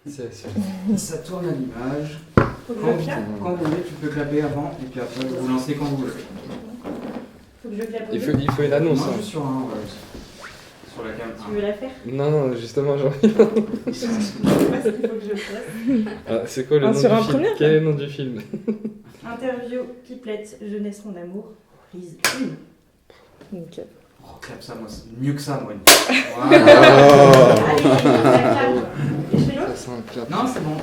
Ça tourne à l'image. Faut que je clappe. Quand vous voulez, tu peux clapper avant et puis après vous lancez quand vous voulez. Faut que je clappe. Il faut une annonce. Moi Hein. je suis sur un, sur la cam. Tu veux la faire? Non, justement, genre. Je sais pas ce qu'il faut que je fasse. Ah, c'est quoi le nom du sur un film premier, Quel est le nom du film? Interview, Pipelette, Jeunesse, mon amour, prise 1. Nickel. Oh, clap ça, moi. C'est mieux que ça, moi. Allez, ça clappe. Et je fais l'autre? C'est un clap. Non, c'est bon.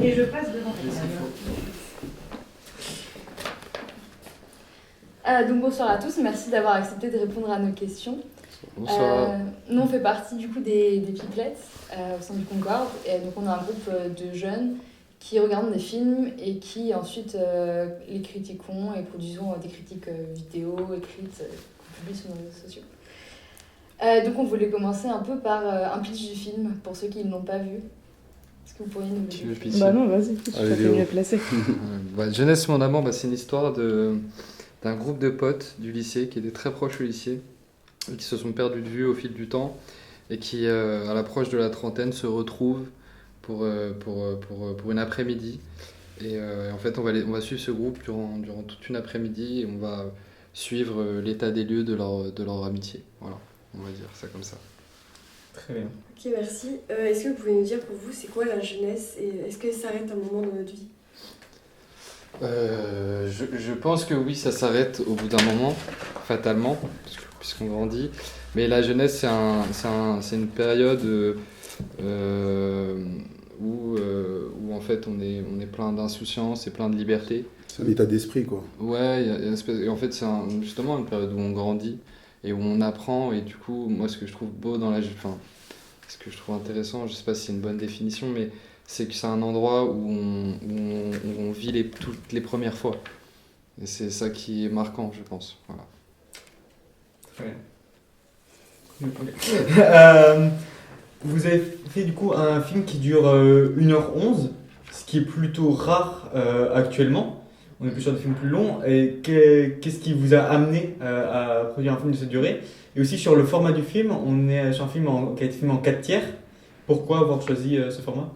Et je passe devant. Donc bonsoir à tous, merci d'avoir accepté de répondre à nos questions. Bonsoir. Nous on fait partie du coup des Pipelettes au sein du Concorde et donc on a un groupe de jeunes qui regardent des films et qui ensuite les critiquons et produisons des critiques vidéo, écrites, qu'on publie sur nos réseaux sociaux. Donc on voulait commencer un peu par un pitch du film pour ceux qui ne l'ont pas vu. Est-ce que vous pourriez nous le Tu veux dire? pitcher? Bah non, vas-y, je Allez, suis Léo. mieux placé. Jeunesse mon amour, c'est une histoire d'un groupe de potes du lycée qui étaient très proches au lycée et qui se sont perdus de vue au fil du temps et qui, à l'approche de la trentaine, se retrouvent pour une après-midi. Et en fait, on va suivre ce groupe durant toute une après-midi et on va suivre l'état des lieux de leur amitié. Voilà, on va dire ça comme ça. Très bien. Ok, merci. Est-ce que vous pouvez nous dire pour vous, c'est quoi la jeunesse et est-ce que ça s'arrête un moment dans notre vie? Je pense que oui, ça s'arrête au bout d'un moment, fatalement, puisqu'on grandit. Mais la jeunesse, c'est une période où en fait on est plein d'insouciance et plein de liberté. C'est un état d'esprit, quoi. Ouais, il y a une espèce, et en fait c'est justement une période où on grandit et où on apprend. Et du coup, moi ce que je trouve beau ce que je trouve intéressant, je sais pas si c'est une bonne définition, mais c'est que c'est un endroit où on vit toutes les premières fois. Et c'est ça qui est marquant, je pense. Voilà. Très bien. Vous avez fait du coup un film qui dure 1h11, ce qui est plutôt rare actuellement. On est plus sur des films plus longs. Et qu'est-ce qui vous a amené à produire un film de cette durée? Et aussi sur le format du film, on est sur un film qui a été filmé en 4 tiers. Pourquoi avoir choisi ce format?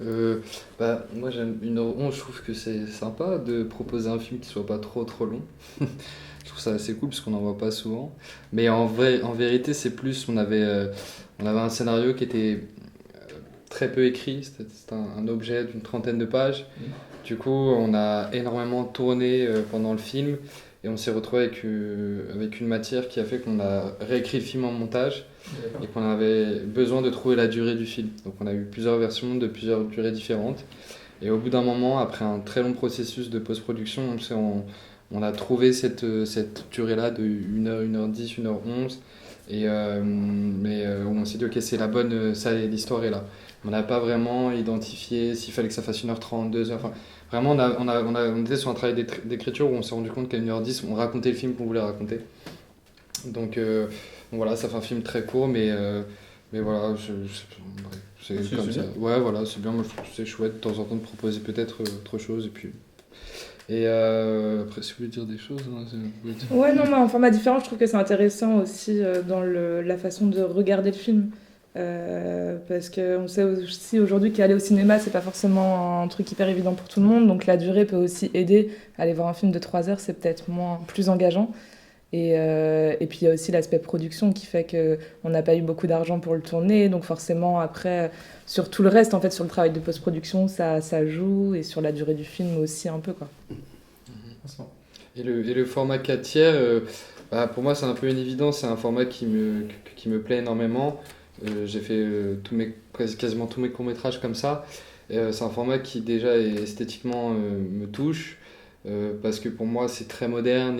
Moi j'aime 1h11, je trouve que c'est sympa de proposer un film qui soit pas trop long. Je trouve ça assez cool parce qu'on n'en voit pas souvent. Mais en vérité, c'est plus, on avait un scénario qui était très peu écrit, c'était un objet d'une 30aine de pages. Du coup, on a énormément tourné pendant le film et on s'est retrouvé avec une matière qui a fait qu'on a réécrit le film en montage. Et qu'on avait besoin de trouver la durée du film. Donc on a eu plusieurs versions de plusieurs durées différentes. Et au bout d'un moment, après un très long processus de post-production, on a trouvé cette durée-là de 1h, 1h10, 1h11. Mais on s'est dit, ok, c'est la bonne, ça, l'histoire est là. On n'a pas vraiment identifié s'il fallait que ça fasse 1h30, 2h. Enfin, vraiment, on était sur un travail d'écriture où on s'est rendu compte qu'à 1h10, on racontait le film qu'on voulait raconter. Donc voilà, ça fait un film très court, mais voilà, c'est comme ça. Ouais, voilà, c'est bien, moi je trouve que c'est chouette de temps en temps de proposer peut-être autre chose. Et après, si vous voulez dire des choses, hein, Ouais, non, mais en format différent, je trouve que c'est intéressant aussi dans la façon de regarder le film. Parce qu'on sait aussi aujourd'hui qu'aller au cinéma, c'est pas forcément un truc hyper évident pour tout le monde, donc la durée peut aussi aider. Aller voir un film de 3 heures, c'est peut-être plus engageant. Et puis il y a aussi l'aspect production qui fait qu'on n'a pas eu beaucoup d'argent pour le tourner, donc forcément après sur tout le reste, en fait sur le travail de post-production, ça joue, et sur la durée du film aussi un peu, quoi. Et le format 4 tiers, pour moi c'est un peu une évidence, c'est un format qui me plaît énormément. J'ai fait quasiment tous mes courts-métrages comme ça. C'est un format qui déjà esthétiquement me touche. Parce que pour moi c'est très moderne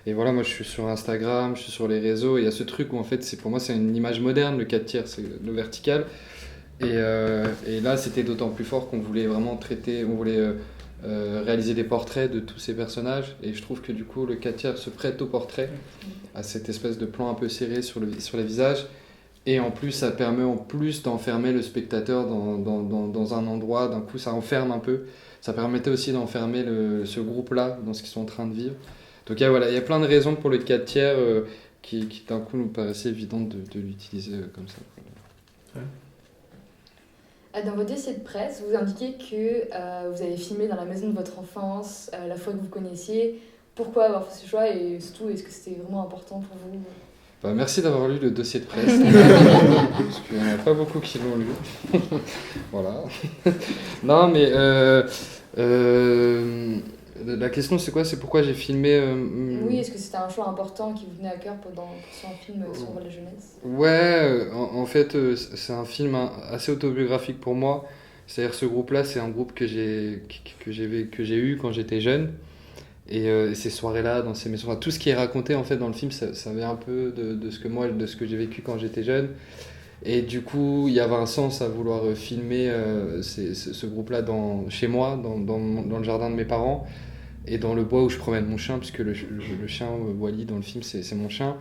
et voilà, moi je suis sur Instagram, je suis sur les réseaux et il y a ce truc où en fait pour moi c'est une image moderne, le 4 tiers, c'est le vertical et là c'était d'autant plus fort qu'on voulait vraiment réaliser des portraits de tous ces personnages et je trouve que du coup le 4 tiers se prête au portrait, à cette espèce de plan un peu serré sur les visages et en plus ça permet d'enfermer le spectateur dans un endroit, d'un coup ça enferme un peu. Ça permettait aussi d'enfermer ce groupe-là dans ce qu'ils sont en train de vivre. Donc il y a plein de raisons pour le 4 tiers qui d'un coup nous paraissaient évidentes de l'utiliser comme ça. Dans votre dossier de presse, vous indiquez que vous avez filmé dans la maison de votre enfance, la fois que vous connaissiez. Pourquoi avoir fait ce choix et surtout, est-ce que c'était vraiment important pour vous? Bah, merci d'avoir lu le dossier de presse, parce qu'il n'y en a pas beaucoup qui l'ont lu. Voilà. Non, mais la question c'est quoi? C'est pourquoi j'ai filmé... Oui, est-ce que c'était un choix important qui vous venait à cœur pour faire un film sur la jeunesse? Ouais, en fait, c'est un film assez autobiographique pour moi. C'est-à-dire ce groupe-là, c'est un groupe que j'ai eu quand j'étais jeune. Et ces soirées-là, dans ces maisons, enfin, tout ce qui est raconté en fait dans le film, ça vient un peu de ce que j'ai vécu quand j'étais jeune. Et du coup, il y avait un sens à vouloir filmer ce groupe-là chez moi, dans le jardin de mes parents, et dans le bois où je promène mon chien, puisque le chien Wally dans le film, c'est mon chien.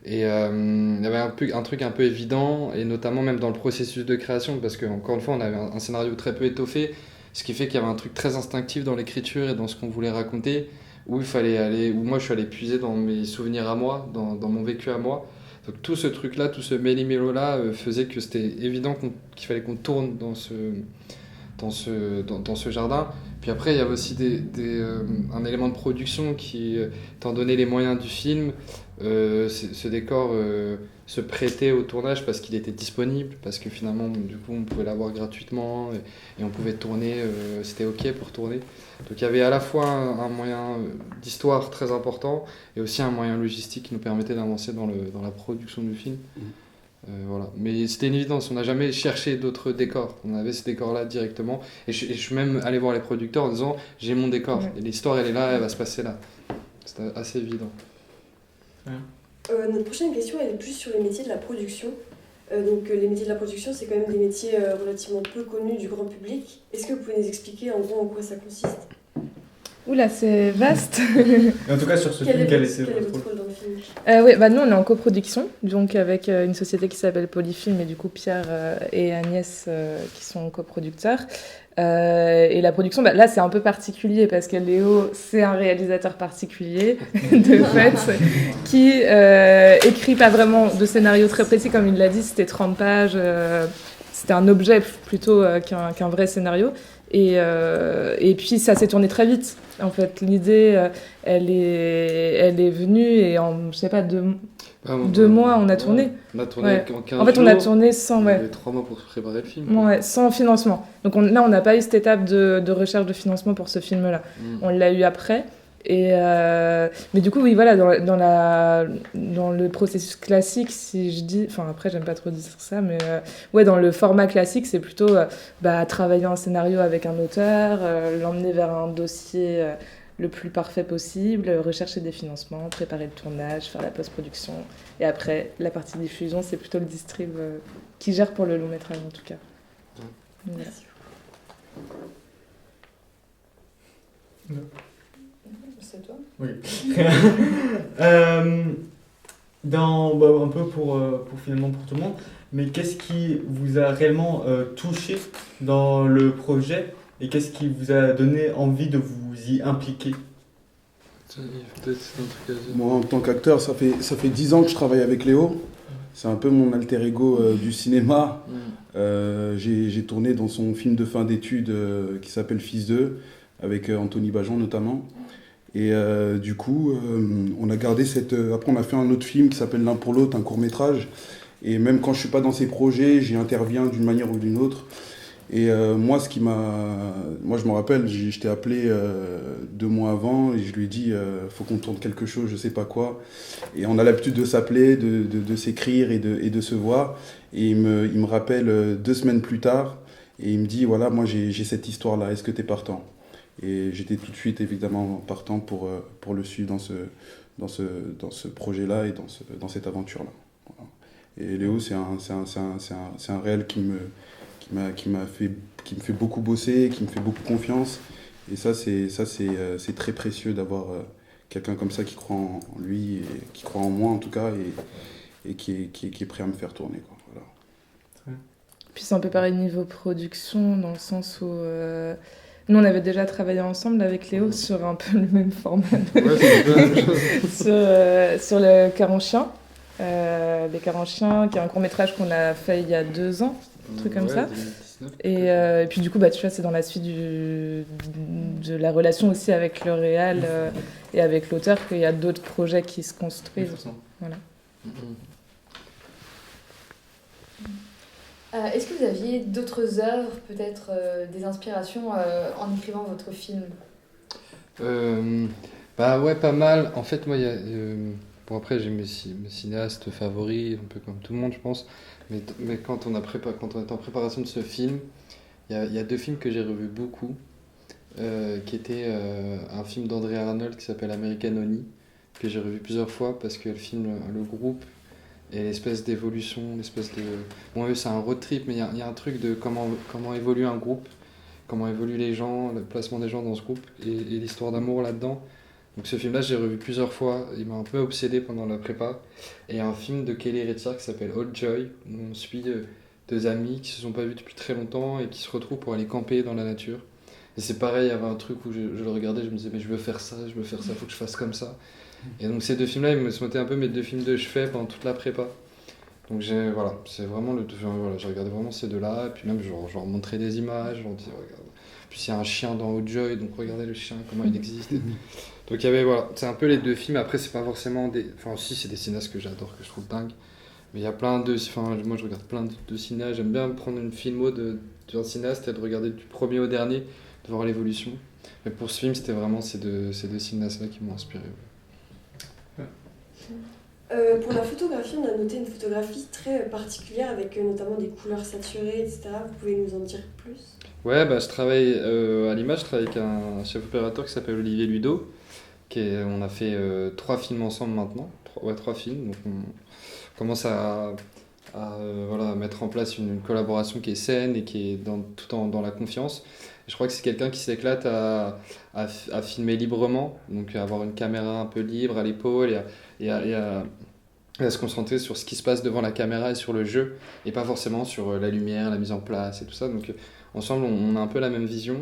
Et il y avait un truc un peu évident, et notamment même dans le processus de création, parce qu'encore une fois, on avait un scénario très peu étoffé, ce qui fait qu'il y avait un truc très instinctif dans l'écriture et dans ce qu'on voulait raconter, où moi je suis allé puiser dans mes souvenirs à moi, dans mon vécu à moi. Donc tout ce truc-là, tout ce méli-mélo-là faisait que c'était évident qu'il fallait qu'on tourne dans ce jardin. Puis après, il y avait aussi un élément de production qui, étant donné les moyens du film, ce décor se prêtait au tournage parce qu'il était disponible, parce que finalement, du coup, on pouvait l'avoir gratuitement et on pouvait tourner, c'était OK pour tourner. Donc il y avait à la fois un moyen d'histoire très important et aussi un moyen logistique qui nous permettait d'avancer dans la production du film. Voilà. Mais c'était une évidence, on n'a jamais cherché d'autres décors, on avait ce décor-là directement. Et je suis même allé voir les producteurs en disant j'ai mon décor, et l'histoire elle est là, elle va se passer là. C'était assez évident. Notre prochaine question elle est plus sur les métiers de la production. Donc les métiers de la production, c'est quand même des métiers relativement peu connus du grand public. Est-ce que vous pouvez nous expliquer en gros en quoi ça consiste? Oula, c'est vaste. Et en tout cas, sur ce film, quel est votre rôle dans le film? Oui, bah nous on est en coproduction, donc avec une société qui s'appelle Polyfilm, et du coup Pierre et Agnès qui sont coproducteurs. Et la production, bah, là c'est un peu particulier parce que Léo c'est un réalisateur particulier de fait qui écrit pas vraiment de scénario très précis comme il l'a dit, c'était 30 pages, c'était un objet plutôt qu'un vrai scénario. Et puis ça s'est tourné très vite. En fait, l'idée, elle est venue et en, je sais pas, 2 mois, on a tourné. On a tourné en 15 jours. En fait, on a tourné sans... On avait 3 mois pour préparer le film. Ouais, sans financement. Donc là, on n'a pas eu cette étape de recherche de financement pour ce film-là. On l'a eu après. Mais du coup, oui, voilà, dans le processus classique, si je dis... Enfin, après, j'aime pas trop dire ça, mais ouais, dans le format classique, c'est plutôt travailler un scénario avec un auteur, l'emmener vers un dossier le plus parfait possible, rechercher des financements, préparer le tournage, faire la post-production. Et après, la partie diffusion, c'est plutôt le distrib qui gère pour le long métrage, en tout cas. Donc, voilà. Merci. C'est toi? Oui. Un peu pour finalement pour tout le monde, mais qu'est-ce qui vous a réellement touché dans le projet et qu'est-ce qui vous a donné envie de vous y impliquer? Moi, en tant qu'acteur, ça fait 10 ans que je travaille avec Léo. C'est un peu mon alter ego du cinéma. J'ai tourné dans son film de fin d'études qui s'appelle Fils d'eux, avec Anthony Bajon notamment. Et du coup, on a gardé après, on a fait un autre film qui s'appelle L'un pour l'autre, un court-métrage. Et même quand je ne suis pas dans ces projets, j'y interviens d'une manière ou d'une autre. Et moi, je me rappelle, je t'ai appelé 2 mois avant et je lui ai dit faut qu'on tourne quelque chose, je ne sais pas quoi. Et on a l'habitude de s'appeler, de s'écrire et de se voir. Et il me rappelle 2 semaines plus tard et il me dit voilà, moi j'ai cette histoire-là, est-ce que tu es partant? Et j'étais tout de suite évidemment partant pour le suivre dans ce projet-là et dans cette aventure-là. Voilà. Et Léo, c'est un réel qui me fait beaucoup bosser, qui me fait beaucoup confiance. Et ça c'est très précieux d'avoir quelqu'un comme ça qui croit en lui, et qui croit en moi en tout cas, et qui est prêt à me faire tourner, quoi. Voilà. Puis c'est un peu pareil niveau production, dans le sens où nous on avait déjà travaillé ensemble avec Léo sur un peu le même format sur le Cœur en chien. Les Cœurs en chien, qui est un court-métrage qu'on a fait il y a 2 ans, un truc comme ça. 2019. Et puis du coup, bah, tu vois, c'est dans la suite de la relation aussi avec le réal et avec l'auteur qu'il y a d'autres projets qui se construisent. Forcément. Voilà. Est-ce que vous aviez d'autres œuvres, peut-être des inspirations en écrivant votre film? Bah ouais, pas mal. En fait, moi, il y a, bon, après, j'ai mes cinéastes favoris, un peu comme tout le monde, je pense. Mais quand on est en préparation de ce film, il y a deux films que j'ai revus beaucoup, qui étaient un film d'André Arnold qui s'appelle American Honey, que j'ai revu plusieurs fois parce que le film, le groupe, et l'espèce d'évolution, l'espèce de... Bon, eux, c'est un road trip, mais il y a un truc de comment évolue un groupe, comment évoluent les gens, le placement des gens dans ce groupe, et l'histoire d'amour là-dedans. Donc ce film-là, j'ai revu plusieurs fois, il m'a un peu obsédé pendant la prépa. Et il y a un film de Kelly Reichardt qui s'appelle Old Joy, où on suit deux amis qui se sont pas vus depuis très longtemps et qui se retrouvent pour aller camper dans la nature. Et c'est pareil, il y avait un truc où je le regardais, je me disais mais je veux faire ça, faut que je fasse comme ça. Et donc ces deux films-là, ils me sont été un peu mes deux films de chevet pendant toute la prépa. Donc voilà, c'est vraiment voilà, j'ai regardé vraiment ces deux-là, et puis même je leur montrais des images, je leur disais regarde. Puis il y a un chien dans Old Joy, donc regardez le chien, comment il existe. Donc il y avait, voilà, c'est un peu les deux films. Après, c'est pas forcément des. Enfin, aussi, c'est des cinéastes que j'adore, que je trouve dingues. Mais il y a plein de. Enfin, moi, je regarde plein de cinéastes. J'aime bien prendre une filmo d'un cinéaste et de regarder du premier au dernier, de voir l'évolution. Mais pour ce film, c'était vraiment ces deux cinéastes-là qui m'ont inspiré. Pour la photographie, on a noté une photographie très particulière avec notamment des couleurs saturées, etc. Vous pouvez nous en dire plus? Ouais, bah, je travaille à l'image, je travaille avec un chef opérateur qui s'appelle Olivier Ludo. On a fait 3 films ensemble maintenant. 3 films. Donc on commence à mettre en place une collaboration qui est saine et qui est tout dans la confiance. Et je crois que c'est quelqu'un qui s'éclate à filmer librement, donc à avoir une caméra un peu libre à l'épaule et à se concentrer sur ce qui se passe devant la caméra et sur le jeu, et pas forcément sur la lumière, la mise en place et tout ça. Donc ensemble, on a un peu la même vision.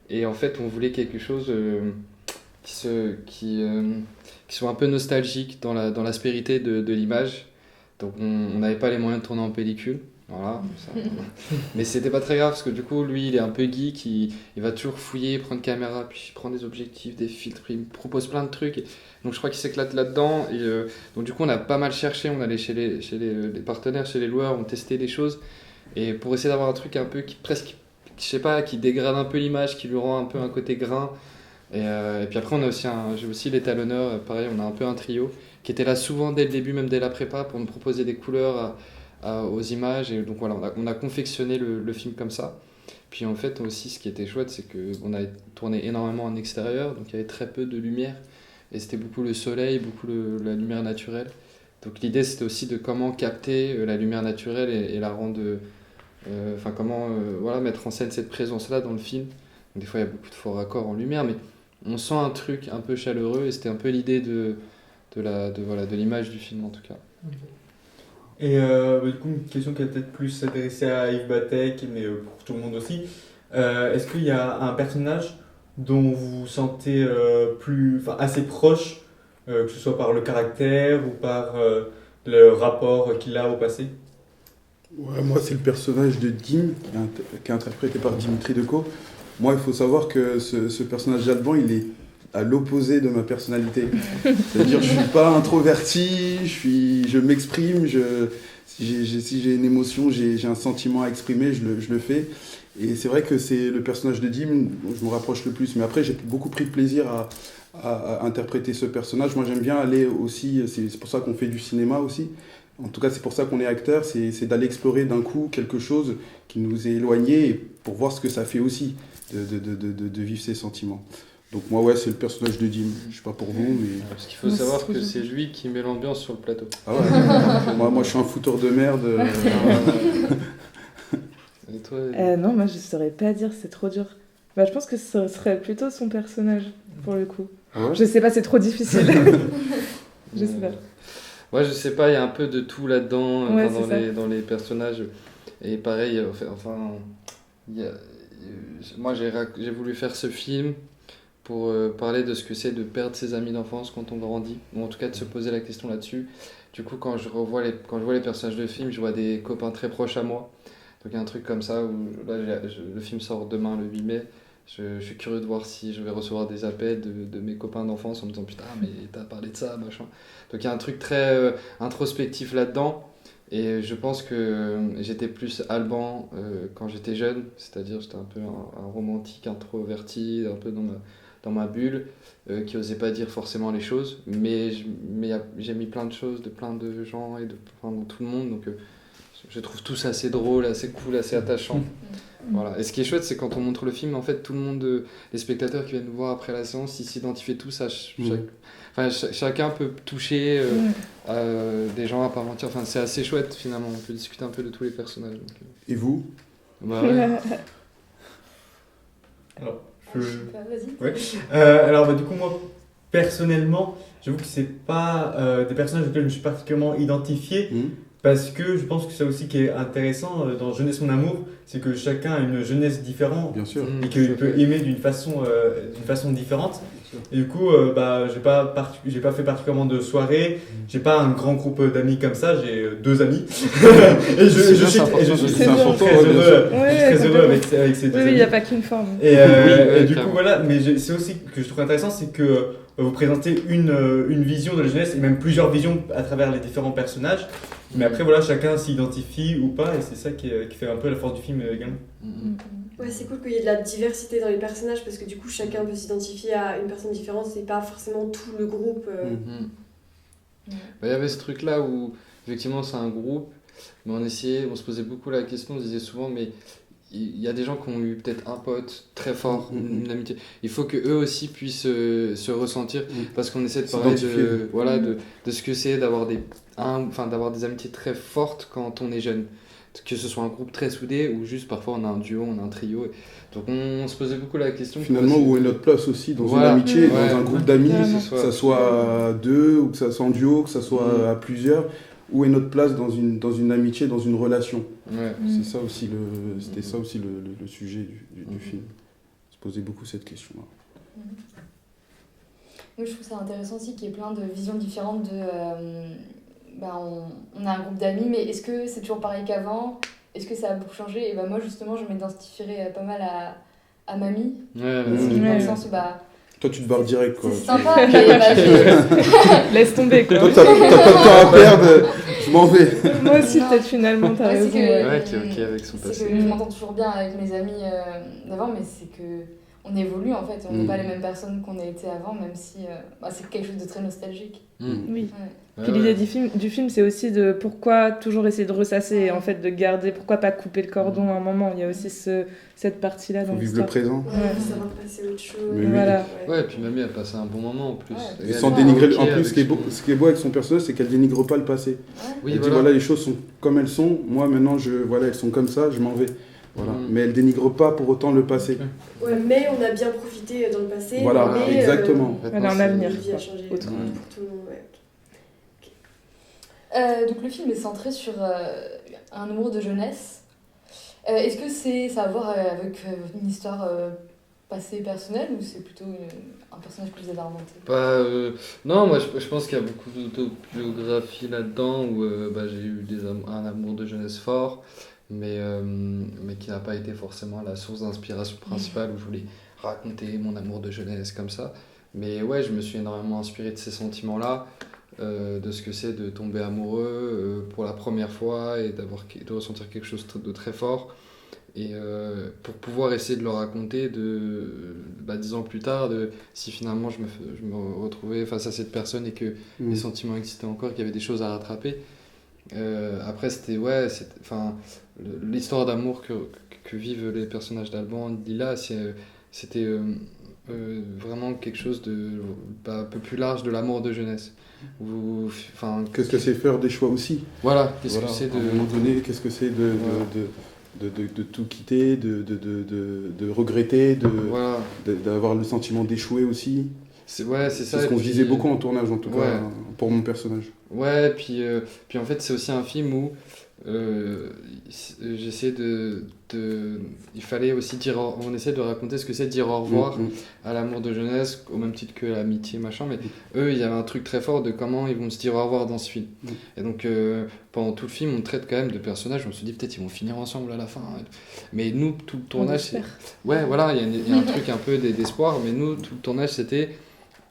Et en fait, on voulait quelque chose qui soit un peu nostalgique dans l'aspérité de l'image. Donc on n'avait pas les moyens de tourner en pellicule. Voilà, mais c'était pas très grave parce que du coup lui il est un peu geek, il va toujours fouiller, prendre caméra, puis il prend des objectifs, des filtres, il me propose plein de trucs, donc je crois qu'il s'éclate là-dedans. Et donc du coup on a pas mal cherché, on allait chez les partenaires, chez les loueurs, on testait des choses, et pour essayer d'avoir un truc un peu qui presque, je sais pas, qui dégrade un peu l'image, qui lui rend un peu un côté grain. Et puis après j'ai aussi l'étalonneur, pareil, on a un peu un trio qui était là souvent dès le début, même dès la prépa, pour me proposer des couleurs aux images. Et donc voilà, on a confectionné le film comme ça. Puis en fait aussi, ce qui était chouette, c'est qu'on avait tourné énormément en extérieur, donc il y avait très peu de lumière, et c'était beaucoup le soleil, beaucoup la lumière naturelle. Donc l'idée c'était aussi de comment capter la lumière naturelle et la rendre, comment mettre en scène cette présence-là dans le film. Donc, des fois il y a beaucoup de faux raccords en lumière, mais on sent un truc un peu chaleureux, et c'était un peu l'idée de l'image du film en tout cas. Et du coup, une question qui va peut-être plus s'adresser à Yves Batek, mais pour tout le monde aussi. Est-ce qu'il y a un personnage dont vous vous sentez assez proche, que ce soit par le caractère ou par le rapport qu'il a au passé? Ouais, moi, c'est le personnage de Dim, qui est interprété par Dimitri Decaux. Moi, il faut savoir que ce personnage là-dedans, il est à l'opposé de ma personnalité. C'est-à-dire, je suis pas introverti, je m'exprime, si j'ai une émotion, j'ai un sentiment à exprimer, je le fais. Et c'est vrai que c'est le personnage de Dim dont je me rapproche le plus. Mais après, j'ai beaucoup pris de plaisir à interpréter ce personnage. Moi, j'aime bien aller aussi, c'est pour ça qu'on fait du cinéma aussi. En tout cas, c'est pour ça qu'on est acteur, c'est d'aller explorer d'un coup quelque chose qui nous est éloigné, et pour voir ce que ça fait aussi de vivre ces sentiments. Donc moi, ouais, c'est le personnage de Dim. Je sais pas pour vous, mais... Parce qu'il faut savoir que c'est lui qui met l'ambiance sur le plateau. Ah ouais. moi, je suis un fouteur de merde. Et toi, Non, moi je saurais pas dire, c'est trop dur. Bah, je pense que ce serait plutôt son personnage, pour le coup. Ah ouais. Je sais pas, c'est trop difficile. Je sais pas. Ouais, je sais pas, il y a un peu de tout là-dedans, Ouais, dans les personnages. Et pareil, moi j'ai voulu faire ce film pour parler de ce que c'est de perdre ses amis d'enfance quand on grandit, ou en tout cas de se poser la question là-dessus. Du coup, quand je vois les personnages de film, je vois des copains très proches à moi. Donc il y a un truc comme ça où là, le film sort demain, le 8 mai. Je suis curieux de voir si je vais recevoir des appels de mes copains d'enfance en me disant putain, mais t'as parlé de ça, machin. Donc il y a un truc très introspectif là-dedans. Et je pense que j'étais plus Alban quand j'étais jeune, c'est-à-dire j'étais un peu un romantique introverti, un peu dans ma bulle, qui osait pas dire forcément les choses. Mais j'ai mis plein de choses de plein de gens et dans tout le monde. Donc je trouve tout ça assez drôle, assez cool, assez attachant. Voilà. Et ce qui est chouette, c'est quand on montre le film, en fait, tout le monde, les spectateurs qui viennent nous voir après la séance, ils s'identifient tous à chacun peut toucher des gens à part entière. Enfin, c'est assez chouette finalement. On peut discuter un peu de tous les personnages. Donc, Et vous? bah, ouais. Alors, Je sais pas, vas-y. Ouais. Alors, du coup, moi, personnellement, j'avoue que c'est pas des personnages auxquels je me suis particulièrement identifié. Parce que je pense que c'est aussi qui est intéressant dans Jeunesse mon amour, c'est que chacun a une jeunesse différente. Bien sûr. Et qu'il peut aimer d'une façon différente. Et du coup, j'ai pas fait particulièrement de soirée, j'ai pas un grand groupe d'amis comme ça, j'ai 2 amis. Et je suis très heureux avec ces 2 Oui, amis. il n'y a pas qu'une forme. Et du coup, voilà, mais c'est aussi que je trouve intéressant, c'est que vous présentez une vision de la jeunesse et même plusieurs visions à travers les différents personnages. Mais après, voilà, chacun s'identifie ou pas, et c'est ça qui fait un peu la force du film également. Ouais, c'est cool qu'il y ait de la diversité dans les personnages parce que du coup, chacun peut s'identifier à une personne différente, c'est pas forcément tout le groupe. Il y avait ce truc-là où, effectivement, c'est un groupe, mais on se posait beaucoup la question, on disait souvent, mais il y a des gens qui ont eu peut-être un pote très fort, une amitié. Il faut que eux aussi puissent se ressentir, parce qu'on essaie de parler de ce que c'est d'avoir d'avoir des amitiés très fortes quand on est jeune. Que ce soit un groupe très soudé ou juste parfois on a un duo, on a un trio. Donc on se posait beaucoup la question. Finalement, où est notre place aussi dans une amitié, dans un groupe d'amis, que ça soit à 2 ou que ça soit en duo, que ça soit à plusieurs. Où est notre place dans une amitié, dans une relation? C'était ça aussi le sujet du film. Se poser beaucoup cette question-là. Oui, je trouve ça intéressant aussi qu'il y ait plein de visions différentes de... on a un groupe d'amis, mais est-ce que c'est toujours pareil qu'avant? Est-ce que ça a beaucoup changé? Et moi, justement, je m'identifierais pas mal à Mamie. Dans le sens où... Toi, tu te barres direct, quoi. C'est sympa, mais... Laisse tomber, quoi. Toi, t'as pas de temps à perdre, je m'en vais. Moi aussi, peut-être, finalement, t'as raison. Qui est ok avec son passé. Je m'entends toujours bien avec mes amis d'avant, mais c'est que... On évolue en fait, on n'est pas les mêmes personnes qu'on a été avant, même si c'est quelque chose de très nostalgique. Oui. Puis l'idée du film, c'est aussi de pourquoi toujours essayer de ressasser, en fait, de garder, pourquoi pas couper le cordon à un moment. Il y a aussi cette partie-là dans l'histoire. Vivre le présent. Savoir passer à autre chose. Voilà. Ouais, et puis Mamie a passé un bon moment en plus. Sans dénigrer. En plus, ce qui est beau avec son personnage, c'est qu'elle dénigre pas le passé. Elle dit voilà, les choses sont comme elles sont. Moi, maintenant, elles sont comme ça, je m'en vais. Voilà. Mais elle dénigre pas pour autant le passé. Ouais, mais on a bien profité dans le passé. Voilà, mais, exactement. Dans l'avenir. La vie a changé pour tout le monde. Donc le film est centré sur un humour de jeunesse. Est-ce que ça a à voir avec une histoire passée personnelle ou c'est plutôt un personnage que vous avez inventé? Non, moi je pense qu'il y a beaucoup d'autobiographie là-dedans où j'ai eu un amour de jeunesse fort. Mais qui n'a pas été forcément la source d'inspiration principale où je voulais raconter mon amour de jeunesse comme ça. Mais ouais, je me suis énormément inspiré de ces sentiments-là, de ce que c'est de tomber amoureux pour la première fois et de ressentir quelque chose de très fort. Et pour pouvoir essayer de le raconter 10 ans plus tard, si finalement je me retrouvais face à cette personne et que les sentiments existaient encore, qu'il y avait des choses à rattraper. Après, l'histoire d'amour que vivent les personnages d'Alban et Lila, c'était vraiment quelque chose un peu plus large de l'amour de jeunesse. Qu'est-ce que c'est faire des choix aussi? Voilà, qu'est-ce que c'est à un moment donné, qu'est-ce que c'est de tout quitter, de regretter, d'avoir le sentiment d'échouer aussi. C'est ça. C'est ce qu'on se disait beaucoup en tournage, en tout cas, pour mon personnage. Ouais, puis en fait, c'est aussi un film où j'essaie il fallait aussi dire, on essaie de raconter ce que c'est de dire au revoir à l'amour de jeunesse, au même titre que l'amitié, machin, mais eux, il y avait un truc très fort de comment ils vont se dire au revoir dans ce film. Et donc, pendant tout le film, on traite quand même de personnages, on se dit peut-être ils vont finir ensemble à la fin. Mais nous, tout le tournage, c'est... Ouais, voilà, il y a un truc un peu d'espoir, mais nous, tout le tournage, c'était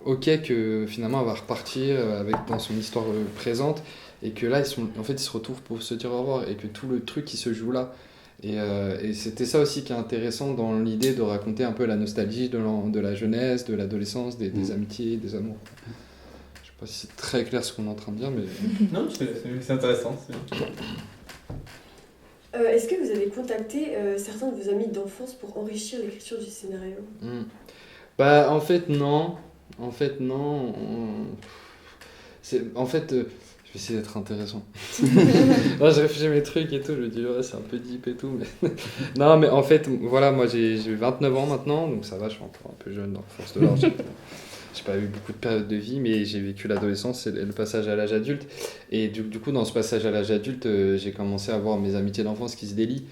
ok que finalement, elle va repartir dans son histoire présente, et que là, ils se retrouvent pour se dire au revoir, et que tout le truc, il se joue là. Et c'était ça aussi qui est intéressant dans l'idée de raconter un peu la nostalgie de la jeunesse, de l'adolescence, des amitiés, des amours. Je sais pas si c'est très clair ce qu'on est en train de dire, mais... Non, c'est intéressant. Est-ce que vous avez contacté certains de vos amis d'enfance pour enrichir l'écriture du scénario ? Bah, en fait, non. En fait, je vais essayer d'être intéressant. Non, je réfléchis à mes trucs et tout, je me dis, ouais, c'est un peu deep et tout. Mais... non, mais en fait, voilà, moi j'ai 29 ans maintenant, donc ça va, je suis encore un peu jeune dans la force de l'âge. J'ai pas eu beaucoup de périodes de vie, mais j'ai vécu l'adolescence et le passage à l'âge adulte. Et du coup, dans ce passage à l'âge adulte, j'ai commencé à voir mes amitiés d'enfance qui se délient.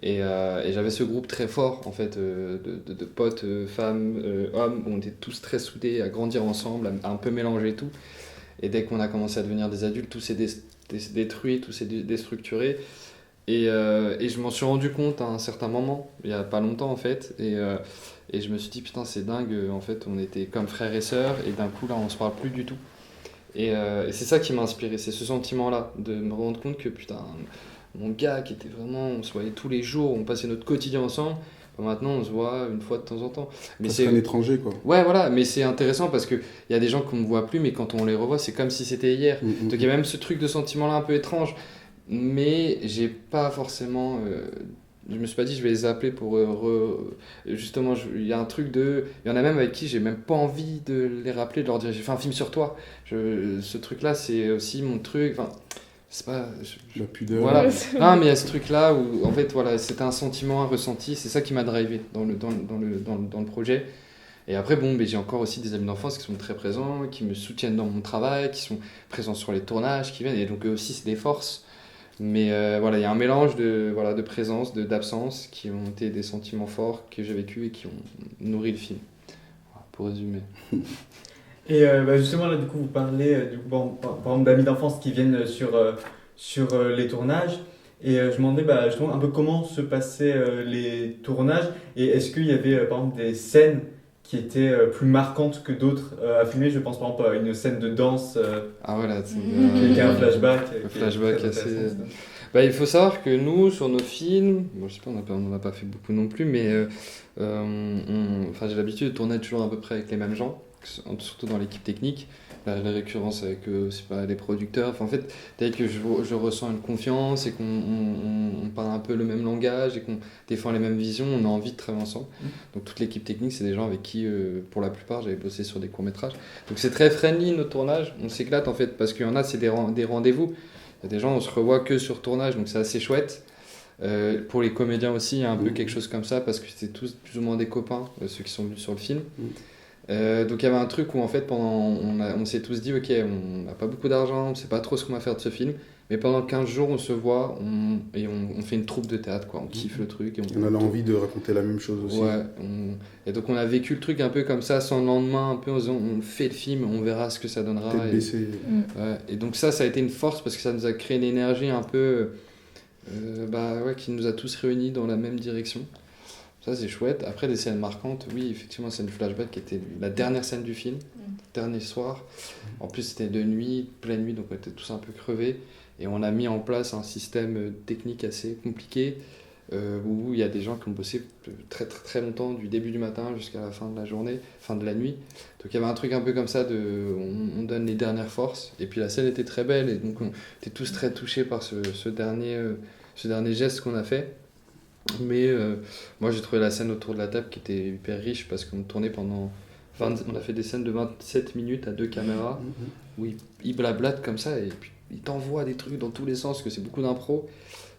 Et j'avais ce groupe très fort, en fait, de potes, femmes, hommes, où on était tous très soudés, à grandir ensemble, à un peu mélanger tout. Et dès qu'on a commencé à devenir des adultes, tout s'est détruit, tout s'est déstructuré. Et je m'en suis rendu compte à un certain moment, il n'y a pas longtemps en fait. Et je me suis dit, putain, c'est dingue, en fait, on était comme frères et sœurs, et d'un coup, là, on se parle plus du tout. Et c'est ça qui m'a inspiré, c'est ce sentiment-là, de me rendre compte que, putain, mon gars qui était vraiment, on se voyait tous les jours, on passait notre quotidien ensemble. Maintenant, on se voit une fois de temps en temps. Mais c'est un étranger, quoi. Ouais, voilà, mais c'est intéressant parce qu'il y a des gens qu'on ne voit plus, mais quand on les revoit, c'est comme si c'était hier. Donc il y a même ce truc de sentiment-là un peu étrange. Mais j'ai pas forcément... je me suis pas dit, je vais les appeler pour... Justement, il y a un truc de... Il y en a même avec qui j'ai même pas envie de les rappeler, de leur dire, j'ai fait un film sur toi. Ce truc-là, c'est aussi mon truc... Enfin, c'est pas... La pudeur. Voilà. Non, mais il y a ce truc-là où, en fait, voilà, c'était un sentiment, un ressenti. C'est ça qui m'a drivé dans le projet. Et après, bon, mais j'ai encore aussi des amis d'enfance qui sont très présents, qui me soutiennent dans mon travail, qui sont présents sur les tournages, qui viennent. Et donc, eux aussi, c'est des forces. Mais voilà, il y a un mélange de présence, d'absence, qui ont été des sentiments forts que j'ai vécu et qui ont nourri le film. Voilà, pour résumer. Et justement, là, du coup, vous parlez par exemple d'amis d'enfance qui viennent sur les tournages. Et je me demandais justement un peu comment se passaient les tournages. Et est-ce qu'il y avait, par exemple, des scènes qui étaient plus marquantes que d'autres à filmer? Je pense, par exemple, à une scène de danse ah voilà, qui est un flashback. Le flashback assez... il faut savoir que nous, sur nos films, bon, je sais pas, on n'en a pas fait beaucoup non plus, mais j'ai l'habitude de tourner toujours à peu près avec les mêmes gens, surtout dans l'équipe technique. La récurrence avec les producteurs. Enfin, en fait, dès que je ressens une confiance et qu'on parle un peu le même langage et qu'on défend les mêmes visions, on a envie de travailler ensemble. Donc toute l'équipe technique, c'est des gens avec qui, pour la plupart, j'avais bossé sur des courts-métrages. Donc c'est très friendly notre tournage. On s'éclate en fait parce qu'il y en a, c'est des rendez-vous. Il y a des gens, on se revoit que sur tournage, donc c'est assez chouette. Pour les comédiens aussi, il y a un peu quelque chose comme ça parce que c'était tous plus ou moins des copains, ceux qui sont venus sur le film. Donc il y avait un truc où en fait on s'est tous dit ok, on n'a pas beaucoup d'argent, on sait pas trop ce qu'on va faire de ce film, mais pendant 15 jours on se voit on fait une troupe de théâtre, quoi. On kiffe le truc et on a envie de raconter la même chose aussi. Ouais, et donc on a vécu le truc un peu comme ça, sans lendemain, un peu en disant on fait le film, on verra ce que ça donnera. Tête baissée. Ouais, et donc ça a été une force parce que ça nous a créé une énergie un peu qui nous a tous réunis dans la même direction. Ça c'est chouette. Après des scènes marquantes, oui effectivement c'est une flashback qui était la dernière scène du film, dernier soir. En plus c'était de nuit, pleine nuit, donc on était tous un peu crevés. Et on a mis en place un système technique assez compliqué où il y a des gens qui ont bossé très très très longtemps, du début du matin jusqu'à la fin de la journée, fin de la nuit. Donc il y avait un truc un peu comme ça, on donne les dernières forces. Et puis la scène était très belle et donc on était tous très touchés par ce dernier geste qu'on a fait. Mais moi j'ai trouvé la scène autour de la table qui était hyper riche parce qu'on tournait on a fait des scènes de 27 minutes à 2 caméras où il blablate comme ça et puis il t'envoie des trucs dans tous les sens, que c'est beaucoup d'impro.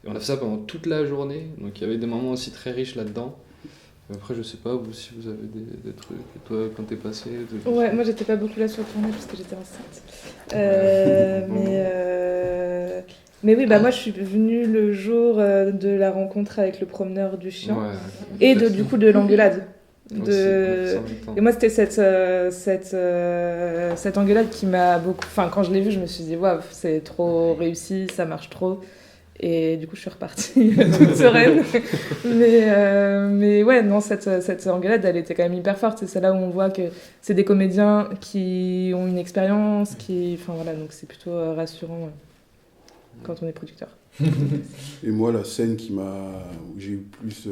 Et on a fait ça pendant toute la journée, donc il y avait des moments aussi très riches là-dedans. Après je sais pas vous si vous avez des trucs, et toi quand t'es passé Ouais, moi j'étais pas beaucoup là sur le tournage parce que j'étais enceinte. Mais oui, bah moi je suis venue le jour de la rencontre avec le promeneur du chien Ouais. et du coup de l'engueulade. Aussi, De... en même temps. Et moi c'était cette engueulade qui m'a beaucoup... Enfin quand je l'ai vue je me suis dit waouh c'est trop réussi, ça marche trop. Et du coup je suis repartie toute sereine. mais ouais non cette engueulade elle était quand même hyper forte. C'est là où on voit que c'est des comédiens qui ont une expérience, Enfin voilà donc c'est plutôt rassurant quand on est producteur. Et moi, la scène où j'ai eu plus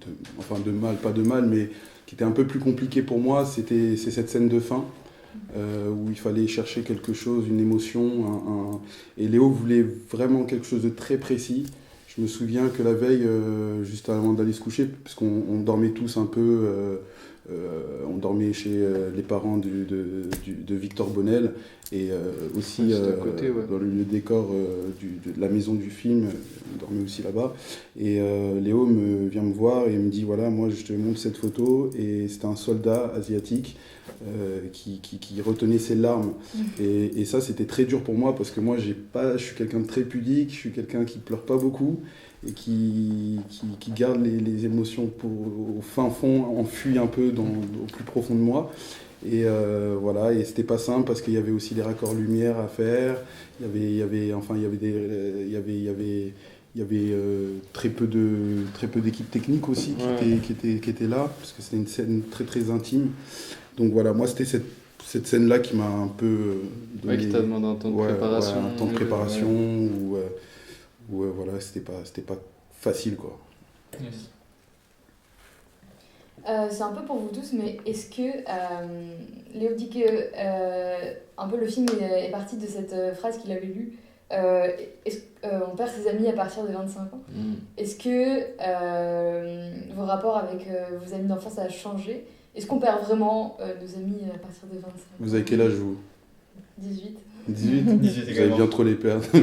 de mal, pas de mal, mais qui était un peu plus compliquée pour moi, c'est cette scène de fin, où il fallait chercher quelque chose, une émotion, et Léo voulait vraiment quelque chose de très précis. Je me souviens que la veille, juste avant d'aller se coucher, parce qu'on dormait tous un peu, on dormait chez les parents de Victor Bonnel, et aussi Juste à côté, ouais. dans le décor de la maison du film, on dormait aussi là-bas. Et Léo vient me voir et me dit voilà, moi je te montre cette photo, et c'était un soldat asiatique qui retenait ses larmes. Et ça, c'était très dur pour moi parce que moi, je suis quelqu'un de très pudique, je suis quelqu'un qui pleure pas beaucoup et qui garde les émotions au fin fond, enfouies un peu au plus profond de moi. Et voilà, et c'était pas simple parce qu'il y avait aussi les raccords lumière à faire. Il y avait très peu d'équipes techniques aussi qui étaient là parce que c'était une scène très très intime. Donc voilà, moi c'était cette scène-là qui m'a un peu donné... Ouais, qui t'a demandé un temps de préparation. Un temps de préparation où voilà, c'était pas facile quoi. Yes. C'est un peu pour vous tous, mais est-ce que Léo dit que un peu le film est parti de cette phrase qu'il avait lue. On perd ses amis à partir de 25 ans. Est-ce que vos rapports avec vos amis d'enfance a changé? Est-ce qu'on perd vraiment nos amis à partir de 25 ans? Vous avez quel âge vous? 18. 18 18 Vous allez également. bien trop les perdre. Il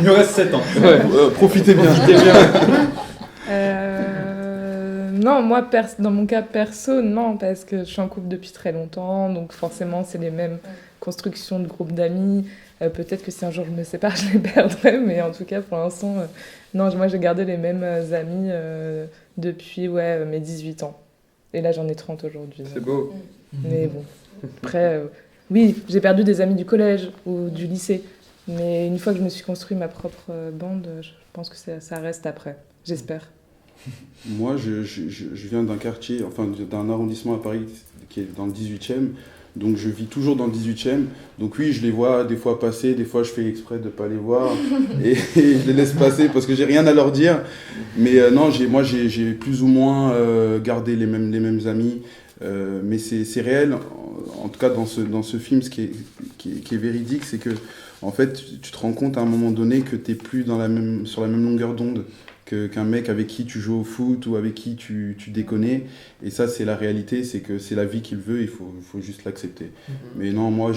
nous reste 7 ans. Profitez bien. Non, moi, dans mon cas perso, non, parce que je suis en couple depuis très longtemps, donc forcément, c'est les mêmes constructions de groupe d'amis. Peut-être que si un jour je me sépare, je les perdrai, mais en tout cas, pour l'instant, non, moi, j'ai gardé les mêmes amis depuis mes 18 ans. Et là, j'en ai 30 aujourd'hui. C'est beau. Mais bon, après, oui, j'ai perdu des amis du collège ou du lycée, mais une fois que je me suis construit ma propre bande, je pense que ça reste après, j'espère. Moi, je viens d'un quartier, enfin d'un arrondissement à Paris qui est dans le 18e. Donc je vis toujours dans le 18e. Donc oui, je les vois des fois passer, des fois je fais exprès de ne pas les voir. et je les laisse passer parce que j'ai rien à leur dire. Mais non, moi j'ai plus ou moins gardé les mêmes amis. Mais c'est réel, en tout cas dans ce film, ce qui est véridique, c'est que en fait, tu te rends compte à un moment donné que tu n'es plus sur la même longueur d'onde qu'un mec avec qui tu joues au foot ou avec qui tu déconnais. Et ça, c'est la réalité, c'est que c'est la vie qu'il veut, il faut juste l'accepter. Mais non, moi,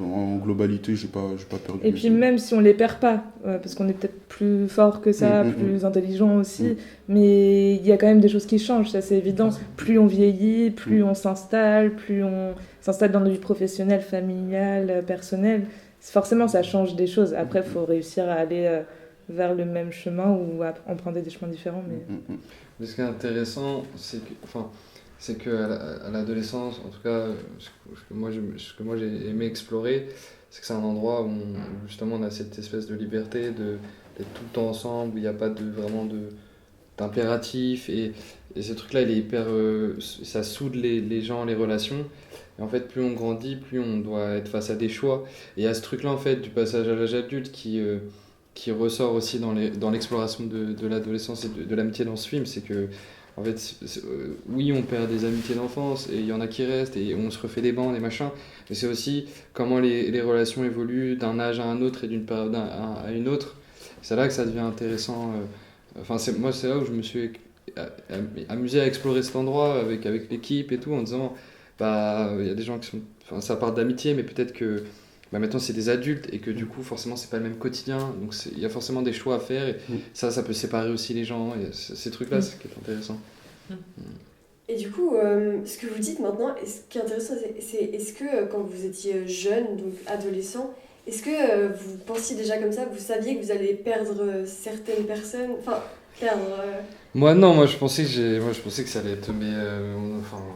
en globalité, j'ai pas perdu. Et puis même si on les perd pas, parce qu'on est peut-être plus fort que ça, plus intelligent aussi, mais il y a quand même des choses qui changent, ça c'est évident. Plus on vieillit, plus on s'installe, plus on s'installe dans nos vies professionnelles, familiales, personnelles. Forcément, ça change des choses. Après, il faut réussir à aller vers le même chemin ou à emprunter des chemins différents. Mais ce qui est intéressant, c'est qu'à l'adolescence, en tout cas, ce que moi j'ai aimé explorer, c'est que c'est un endroit où justement on a cette espèce de liberté d'être tout le temps ensemble, où il n'y a pas vraiment d'impératif, et ce truc-là, il est hyper, ça soude les gens, les relations. Et en fait, plus on grandit, plus on doit être face à des choix. Et il y a ce truc-là, en fait, du passage à l'âge adulte qui ressort aussi dans l'exploration de l'adolescence et de l'amitié dans ce film. C'est que, en fait, oui, on perd des amitiés d'enfance, et il y en a qui restent, et on se refait des bandes, des machins. Mais c'est aussi comment les relations évoluent d'un âge à un autre et d'une période à une autre. C'est là que ça devient intéressant. Enfin, moi, c'est là où je me suis amusé à explorer cet endroit avec l'équipe et tout, en disant... il y a des gens qui sont... Enfin, ça part d'amitié, mais peut-être que maintenant c'est des adultes et que du coup forcément c'est pas le même quotidien, donc il y a forcément des choix à faire, et ça peut séparer aussi les gens, et ces trucs-là, c'est ce qui est intéressant. Et du coup, ce que vous dites maintenant, ce qui est intéressant, c'est est-ce que quand vous étiez jeune, donc adolescent, Est-ce que vous pensiez déjà comme ça? Vous saviez que vous allez perdre certaines personnes? Enfin, perdre... Moi je pensais que ça allait être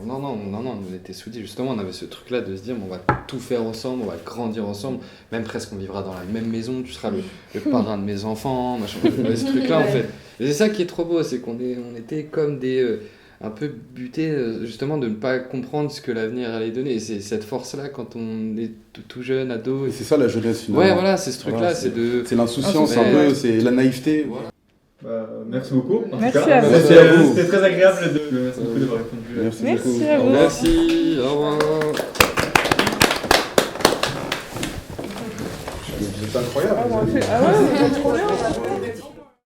non, on était soudés justement, on avait ce truc là de se dire on va tout faire ensemble, on va grandir ensemble, même presque on vivra dans la même maison, tu seras le parrain de mes enfants, machin, on avait ce truc là en fait. Et c'est ça qui est trop beau, c'est qu'on était comme des un peu butés justement de ne pas comprendre ce que l'avenir allait donner, et c'est cette force là quand on est tout jeune, ado. Et c'est ça la jeunesse finalement. Ouais voilà, c'est ce truc là, Voilà, c'est l'insouciance un peu, c'est la naïveté. Voilà. Merci beaucoup. En Merci tout cas. à vous. Merci à vous. C'était très agréable merci beaucoup d'avoir répondu. Merci Merci beaucoup. à vous. Merci, au revoir. Vous êtes incroyable. Ah ouais, c'est trop bien.